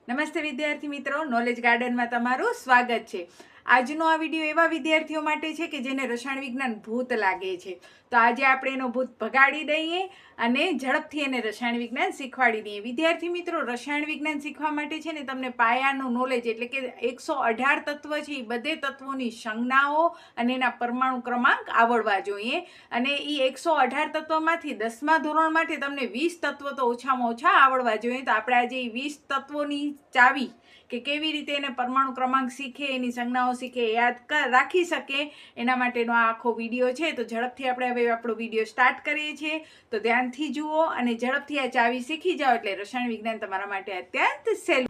નમસ્તે વિદ્યાર્થી મિત્રો, નોલેજ ગાર્ડનમાં તમારું સ્વાગત છે। આજનો આ વિડીયો એવા વિદ્યાર્થીઓ માટે છે કે જેને રસાયણ વિજ્ઞાન ભૂત લાગે છે। તો આજે આપણે એનો ભૂત ભગાડી દઈએ અને ઝડપથી એને રસાયણ વિજ્ઞાન શીખવાડી દઈએ। વિદ્યાર્થી મિત્રો, રસાયણ વિજ્ઞાન શીખવા માટે છે ને તમને પાયાનું નોલેજ એટલે કે 118 તત્વ છે, એ બધે તત્વોની સંજ્ઞાઓ અને એના પરમાણુ ક્રમાંક આવડવા જોઈએ। અને એ 118 તત્વોમાંથી 10મા ધોરણ માટે તમને 20 તત્વો તો ઓછામાં ઓછા આવડવા જોઈએ। તો આપણે આજે 20 તત્વોની ચાવી કે કેવી રીતે એને પરમાણુ ક્રમાંક શીખે, એની સંજ્ઞાઓ શીખે, યાદ રાખી શકે, એના માટેનો આ આખો વિડીયો છે। તો ઝડપથી આપણે હવે આપણો વિડીયો સ્ટાર્ટ કરીએ છીએ। તો ધ્યાનથી જુઓ અને ઝડપથી આ ચાવી શીખી જાઓ એટલે રસાયણ વિજ્ઞાન તમારા માટે અત્યંત સહેલું।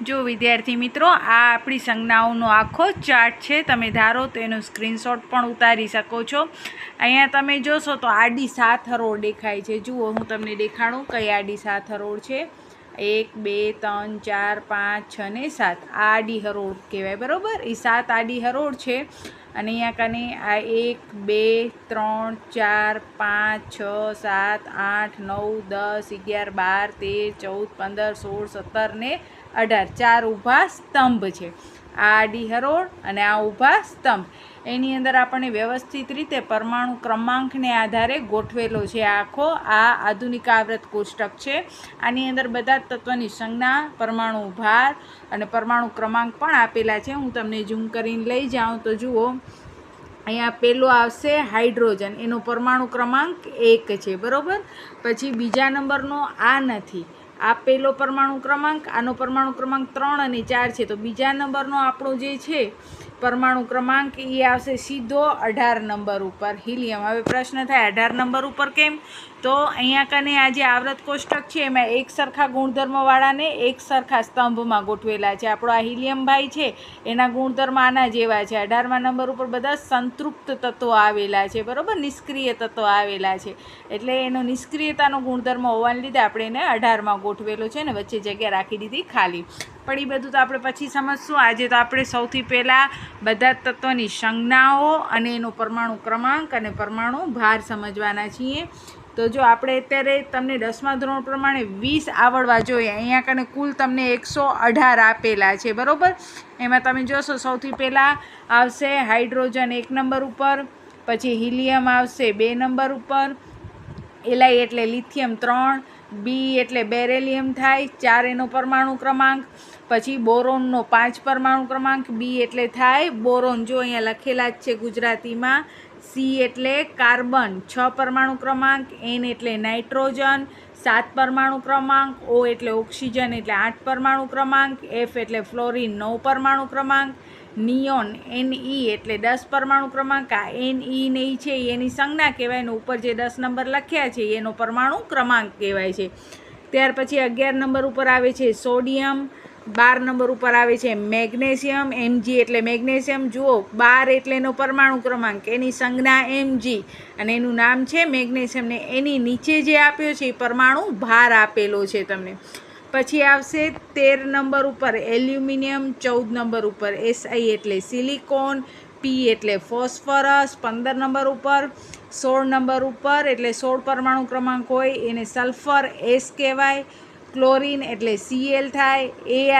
જો વિદ્યાર્થી મિત્રો, આ આપણી સંજ્ઞાઓનો આખો ચાર્ટ છે। તમે ધારો તો એનો સ્ક્રીનશોટ પણ ઉતારી શકો છો। અહીંયા તમે જોશો તો આડી 7 હરોળ દેખાય છે। જુઓ, હું તમને દેખાડું કઈ આડી 7 હરોળ છે। 1 2 3 4 5 6 ને 7 આ આડી હરોળ કહેવાય, બરાબર। એ 7 આડી હરોળ છે। અને અહીંયા કને આ 1 2 3 4 5 6 7 8 9 10 11 12 13 14 15 16 17 ને 18 4 ઊભા સ્તંભ છે। આ આડી હરોળ અને આ ઊભા સ્તંભ, એની અંદર આપણને વ્યવસ્થિત રીતે પરમાણુ ક્રમાંકને આધારે ગોઠવેલો છે। આખો આ આધુનિક આવૃત કોષ્ટક છે। આની અંદર બધા તત્વની સંજ્ઞા, પરમાણુ ભાર અને પરમાણુ ક્રમાંક પણ આપેલા છે। હું તમને ઝૂમ કરીને લઈ જાઉં તો જુઓ, અહીંયા પહેલો આવશે હાઇડ્રોજન, એનો પરમાણુ ક્રમાંક 1 છે, બરાબર। પછી બીજા નંબરનો આ નથી, આ પહેલો પરમાણુ ક્રમાંક, આનો પરમાણુ ક્રમાંક 3 અને 4 છે। તો બીજા નંબરનો આપણો જે છે પરમાણુ ક્રમાંક એ આવશે સીધો 18 નંબર ઉપર, હિલિયમ। હવે પ્રશ્ન થાય 18 નંબર ઉપર કેમ? તો અહીંયા કને આ જે આવૃત કોષ્ટક છે એમાં એક સરખા ગુણધર્મવાળાને એક સરખા સ્તંભમાં ગોઠવેલા છે। આપણો આ હિલિયમ ભાઈ છે એના ગુણધર્મ આના જેવા છે। 18મા નંબર ઉપર બધા સંતૃપ્ત તત્વો આવેલા છે, બરાબર, નિષ્ક્રિય તત્વો આવેલા છે। એટલે એનો નિષ્ક્રિયતાનો ગુણધર્મ હોવાને લીધે આપણે એને 18માં ગોઠવેલો છે ને વચ્ચે જગ્યા રાખી દીધી ખાલી। પણ એ બધું તો આપણે પછી સમજશું। આજે તો આપણે સૌથી પહેલાં બધા તત્વની સંજ્ઞાઓ અને એનો પરમાણુ ક્રમાંક અને પરમાણુ ભાર સમજવાના છીએ। તો જો આપણે અત્યારે તમને 10મા ધોરણ પ્રમાણે 20 આવડવા જોઈએ। અહીંયા કને કુલ તમને 118 આપેલા છે, બરાબર। એમાં તમે જોશો સૌથી પહેલાં આવશે હાઇડ્રોજન 1 નંબર ઉપર, પછી હિલિયમ આવશે 2 નંબર ઉપર, એલાઈ એટલે લિથિયમ 3, બી એટલે બેરેલિયમ થાય 4 એનો પરમાણુ ક્રમાંક, પછી બોરોનનો 5 પરમાણુ ક્રમાંક, બી એટલે થાય બોરોન, જો અહીંયા લખેલા જ છે ગુજરાતીમાં, સી એટલે કાર્બન 6 પરમાણુ ક્રમાંક, એન એટલે નાઇટ્રોજન 7 પરમાણુ ક્રમાંક, ઓ એટલે ઓક્સિજન એટલે 8 પરમાણુ ક્રમાંક, એફ એટલે ફ્લોરિન 9 પરમાણુ ક્રમાંક, નિયોન NE એટલે 10 પરમાણુ ક્રમાંક। આ NE ને ઈ છે એની સંજ્ઞા કહેવાય ને ઉપર જે 10 નંબર લખ્યા છે એનો પરમાણુ ક્રમાંક કહેવાય છે। ત્યાર પછી 11 નંબર ઉપર આવે છે સોડિયમ, 12 નંબર ઉપર આવે છે મેગ્નેશિયમ, Mg એટલે મેગ્નેશિયમ, જુઓ 12 એટલે એનો પરમાણુ ક્રમાંક, એની સંજ્ઞા Mg અને એનું નામ છે મેગ્નેશિયમ, ને એની નીચે જે આપ્યો છે એ પરમાણુ ભાર આપેલો છે તમને। પછી આવશે 13 નંબર ઉપર એલ્યુમિનિયમ, 14 નંબર ઉપર Si એટલે સિલિકોન, પી એટલે ફોસ્ફરસ 15 નંબર ઉપર, 16 નંબર ઉપર એટલે 16 પરમાણુ ક્રમાંક હોય એને સલ્ફર S કહેવાય, ક્લોરિન એટલે Cl થાય,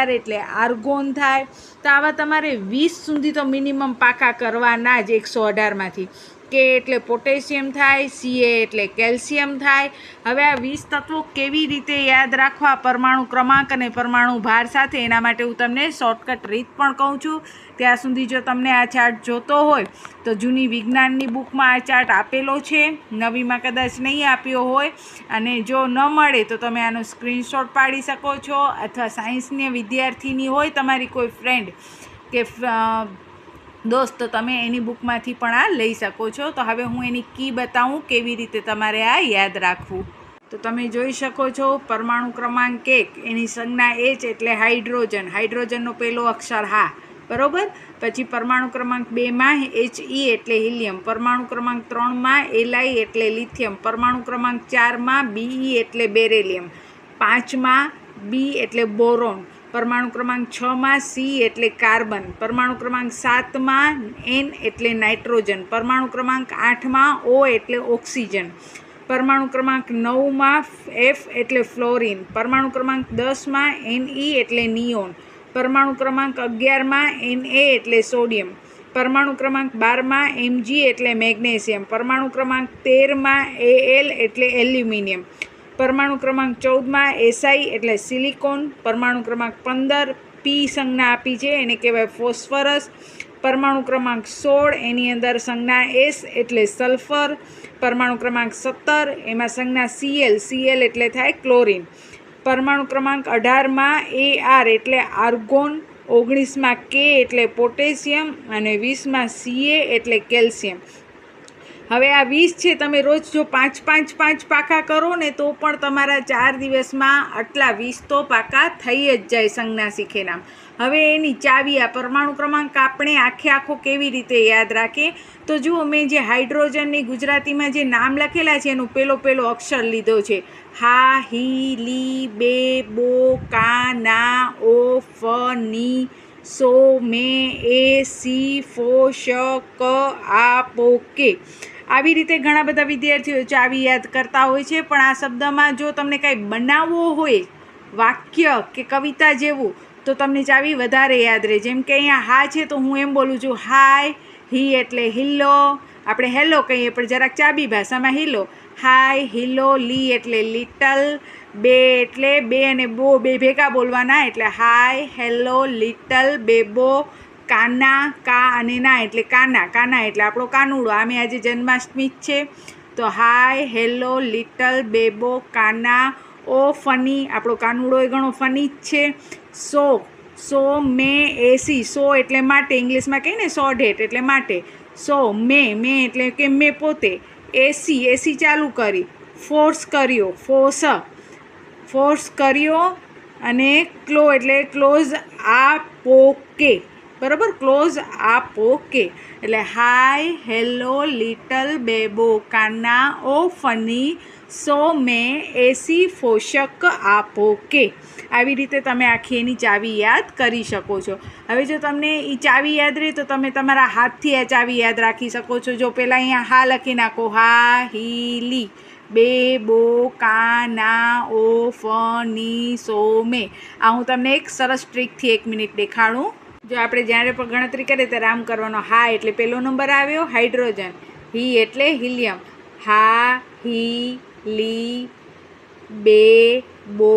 Ar એટલે આર્ગોન થાય। તો આવા તમારે 20 સુધી તો મિનિમમ પાકા કરવાના જ 118માંથી। કે એટલે પોટેશિયમ થાય, Ca એટલે કેલ્શિયમ થાય। હવે આ 20 તત્વો કેવી રીતે યાદ રાખવા પરમાણુ ક્રમાંક અને પરમાણુ ભાર સાથે, એના માટે હું તમને શોર્ટકટ રીત પણ કહું છું। ત્યાં સુધી જો તમને આ ચાર્ટ જોતો હોય તો જૂની વિજ્ઞાનની બુકમાં આ ચાર્ટ આપેલો છે, નવીમાં કદાચ નહીં આપ્યો હોય, અને જો ન મળે તો તમે આનો સ્ક્રીનશોટ પાડી શકો છો, અથવા સાયન્સની વિદ્યાર્થીની હોય તમારી કોઈ ફ્રેન્ડ કે દોસ્ત, તો તમે એની બુકમાંથી પણ આ લઈ શકો છો। તો હવે હું એની કી બતાવું કેવી રીતે તમારે આ યાદ રાખવું। તો તમે જોઈ શકો છો પરમાણુ ક્રમાંક 1 એની સંજ્ઞા H એટલે હાઇડ્રોજન, હાઇડ્રોજનનો પહેલો અક્ષર હા, બરાબર। પછી પરમાણુ ક્રમાંક 2માં He એટલે હિલિયમ, પરમાણુ ક્રમાંક 3માં એલાઈ એટલે લિથિયમ, પરમાણુ ક્રમાંક 4માં Be એટલે બેરેલિયમ, 5માં B એટલે બોરોન, પરમાણુ ક્રમાંક 6માં સી એટલે કાર્બન, પરમાણુ ક્રમાંક 7માં N એટલે નાઇટ્રોજન, પરમાણુ ક્રમાંક 8માં O એટલે ઓક્સિજન, પરમાણુ ક્રમાંક 9માં F એટલે ફ્લોરિન, પરમાણુ ક્રમાંક 10માં Ne એટલે નિયોન, પરમાણુ ક્રમાંક 11માં Na એટલે સોડિયમ, પરમાણુ ક્રમાંક 12માં Mg એટલે મેગ્નેશિયમ, પરમાણુ ક્રમાંક 13માં Al એટલે એલ્યુમિનિયમ, પરમાણુ ક્રમાંક 14માં Si એટલે સિલિકોન, પરમાણુ ક્રમાંક 15 P સંજ્ઞા આપી છે એને કહેવાય ફોસ્ફરસ, પરમાણુ ક્રમાંક 16 એની અંદર સંજ્ઞા S એટલે સલ્ફર, પરમાણુ ક્રમાંક 17 એમાં સંજ્ઞા Cl એટલે થાય ક્લોરિન, પરમાણુ ક્રમાંક 18માં Ar એટલે આર્ગોન, 19માં K એટલે પોટેશિયમ અને 20માં Ca એટલે કેલ્શિયમ. હવે આ 20 છે, તમે રોજ જો 5 પાકા કરો ને તો પણ તમારા 4 દિવસમાં આટલા 20 તો પાકા થઈ જ જાય સંજ્ઞા શીખે નામ. હવે એની ચાવી, આ પરમાણુ ક્રમાંક આપણે આખો કેવી રીતે યાદ રાખીએ તો જુઓ, મેં જે હાઇડ્રોજનની ગુજરાતીમાં જે નામ લખેલા છે એનું પેલો અક્ષર લીધો છે. હા, હી, લી, બે, બો, કા, ના, ઓ, ફ, ની, સો, મે, એ, સી, ફો, શ, ક, આ, પો, કે. આવી રીતે ઘણા બધા વિદ્યાર્થીઓ ચાવી યાદ કરતા હોય છે, પણ આ શબ્દમાં જો તમને કાંઈ બનાવવો હોય વાક્ય કે કવિતા જેવું તો તમને ચાવી વધારે યાદ રહે. જેમ કે અહીંયા હા છે તો હું એમ બોલું છું હાય, હી એટલે હિલ્લો, આપણે હેલો કહીએ પણ જરાક ચાબી ભાષામાં હિલ્લો, હાય, હિલ્લો, લી એટલે લિટલ, બે એટલે બે અને બો બે ભેગા બોલવાના એટલે હાય, હેલો, લિટલ, બેબો, કાના, કા અને ના એટલે કાના એટલે આપણો કાનુડો. આમે આજે જન્માષ્ટમી જ છે તો હાય, હેલો, લિટલ, બેબો, કાના, ઓ ફની, આપણો કાનુડો એ ઘણો ફની જ છે. સો મે એસી, સો એટલે માટે, ઇંગ્લિશમાં કહીએ ને સો ડેટ એટલે માટે, સો મે એટલે કે મેં પોતે, એસી ચાલુ કરી, ફોર્સ કર્યો અને ક્લો એટલે ક્લોઝ આપો કે, બરાબર, ક્લોઝ આપો કે એટલે હાય, હેલો, લિટલ, બેબો, કાના, ઓ ફની, સો મે એસી પોષક આપો કે. આવી રીતે તમે આખી એની ચાવી યાદ કરી શકો છો. હવે જો તમને એ ચાવી યાદ રહે તો તમે તમારા હાથથી આ ચાવી યાદ રાખી શકો છો. જો પહેલાં અહીંયા હા લખી નાખો, હા, હી, લી, બે, બો, કા, ના, ઓ, ફ, ની, સો, મે. આ હું તમને એક સરસ ટ્રીકથી 1 મિનિટ દેખાડું. જો આપણે જ્યારે પણ ગણતરી કરીએ ત્યારે આમ કરવાનો, હા એટલે પહેલો નંબર આવ્યો હાઇડ્રોજન, હી એટલે હિલિયમ, હા, હી, લી, બે, બો,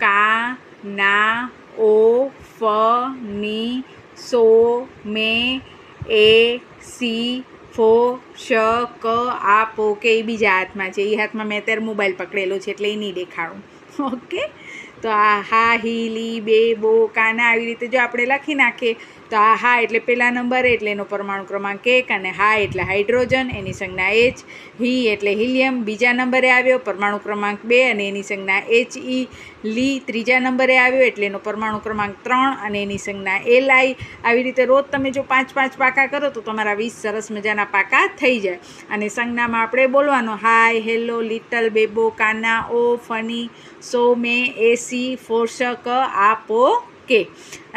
કા, ના, ઓ, ફ, ની, સો, મે, એ, સી, ફો, શ, ક, આ, પો કે. એ બીજા હાથમાં છે, એ હાથમાં મેં અત્યારે મોબાઈલ પકડેલો છે એટલે એ નહીં દેખાડું. ઓકે, તો આ હા, હી, લી, બે, બો, કાના આવી રીતે જો આપણે લખી નાખીએ તો આ હા એટલે પહેલા નંબરે એટલે એનો પરમાણુ ક્રમાંક 1 અને હા એટલે હાઇડ્રોજન એની સંજ્ઞા H, હી એટલે હિલિયમ બીજા નંબરે આવ્યો પરમાણુ ક્રમાંક 2 અને એની સંજ્ઞા He, લી ત્રીજા નંબરે આવ્યો એટલે એનો પરમાણુ ક્રમાંક 3 અને એની સંજ્ઞા Li. આવી રીતે રોજ તમે જો 5 પાકા કરો તો તમારા 20 સરસ મજાના પાકા થઈ જાય. અને સંજ્ઞામાં આપણે બોલવાનો હાય, હેલો, લિટલ, બેબો, કાના, ઓ, ફની, સો, મે, એસી, પોષક આપો કે.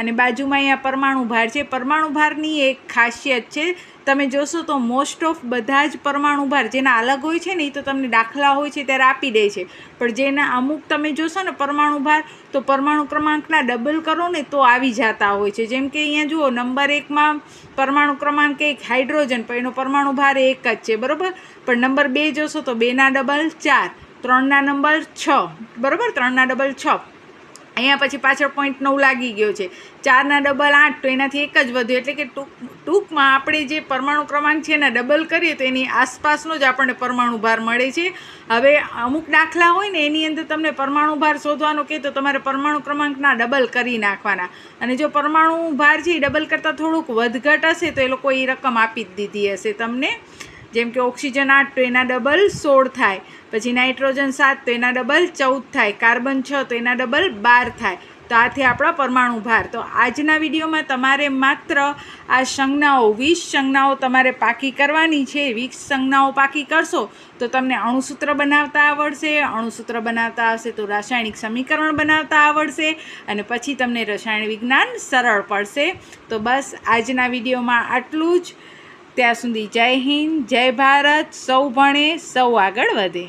અને બાજુમાં અહીંયા પરમાણુ ભાર છે. પરમાણુ ભારની એક ખાસિયત છે, તમે જોશો તો મોસ્ટ ઓફ બધા જ પરમાણુ ભાર જેના અલગ હોય છે ને એ તો તમને દાખલા હોય છે ત્યારે આપી દે છે, પણ જેના અમુક તમે જોશો ને પરમાણુ ભાર તો પરમાણુ ક્રમાંકના ડબલ કરો ને તો આવી જતા હોય છે. જેમ કે અહીંયા જુઓ નંબર 1માં પરમાણુ ક્રમાંક 1 હાઇડ્રોજન પણ એનો પરમાણુ ભાર 1 જ છે, બરાબર, પણ નંબર 2 જોશો તો 2ના ડબલ 4, 3ના નંબર 6, બરાબર, 3ના ડબલ 6. અહીંયા પછી પાછળ 0.9 લાગી ગયો છે, 4ના ડબલ 8 તો એનાથી એક જ વધ્યું. એટલે કે ટૂંકમાં આપણે જે પરમાણુ ક્રમાંક છે એના ડબલ કરીએ તો એની આસપાસનો જ આપણને પરમાણુ ભાર મળે છે. હવે અમુક દાખલા હોય ને એની અંદર તમને પરમાણુ ભાર શોધવાનો કહે તો તમારે પરમાણુ ક્રમાંકના ડબલ કરી નાખવાના, અને જો પરમાણુ ભાર છે એ ડબલ કરતાં થોડુંક વધઘટ હશે તો એ લોકો એ રકમ આપી જ દીધી હશે તમને. જેમ કે ઓક્સિજન 8 તો એના ડબલ 16 થાય, પછી નાઇટ્રોજન 7 તો એના ડબલ 14 થાય, કાર્બન 6 તો એના ડબલ 12 થાય. તો આથી આપણા પરમાણુ ભાર. તો આજના વિડીયોમાં તમારે માત્ર આ સંજ્ઞાઓ 20 સંજ્ઞાઓ તમારે પાકી કરવાની છે. 20 સંજ્ઞાઓ પાકી કરશો તો તમને અણુસૂત્ર બનાવતા આવડશે, અણુસૂત્ર બનાવતા આવશે તો રાસાયણિક સમીકરણ બનાવતા આવડશે, અને પછી તમને રસાયણ વિજ્ઞાન સરળ પડશે. તો બસ આજના વિડીયોમાં આટલું જ. ત્યાં સુધી જય હિન્દ, જય ભારત. સૌ ભણે સૌ આગળ વધે.